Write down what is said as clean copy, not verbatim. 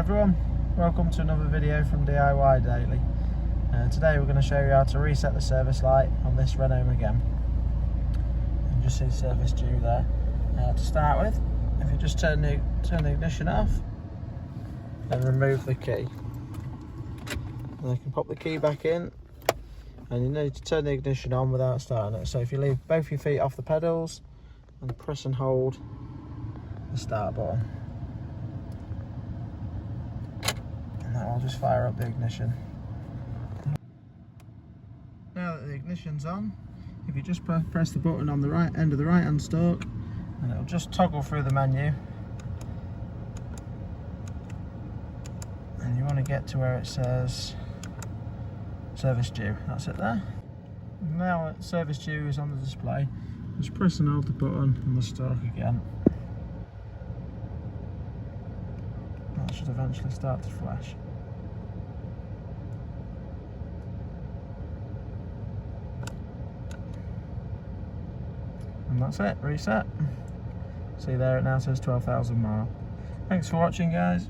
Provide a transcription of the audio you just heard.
everyone, welcome to another video from DIY Daily. Today we're going to show you how to reset the service light on this Renault Megane. You can just see service due there. To start with, if you just turn the ignition off and remove the key, and you can pop the key back in, and you need to turn the ignition on without starting it. So if you leave both your feet off the pedals and press and hold the start button, that will just fire up the ignition. Now that the ignition's on, if you just press the button on the right end of the right hand stalk, and it'll just toggle through the menu, and you want to get to where it says service due. That's it there. Now that service due is on the display, just press and hold the button on the stalk again. That should eventually start to flash. And that's it, reset. See there, it now says 12,000 miles. Thanks for watching, guys.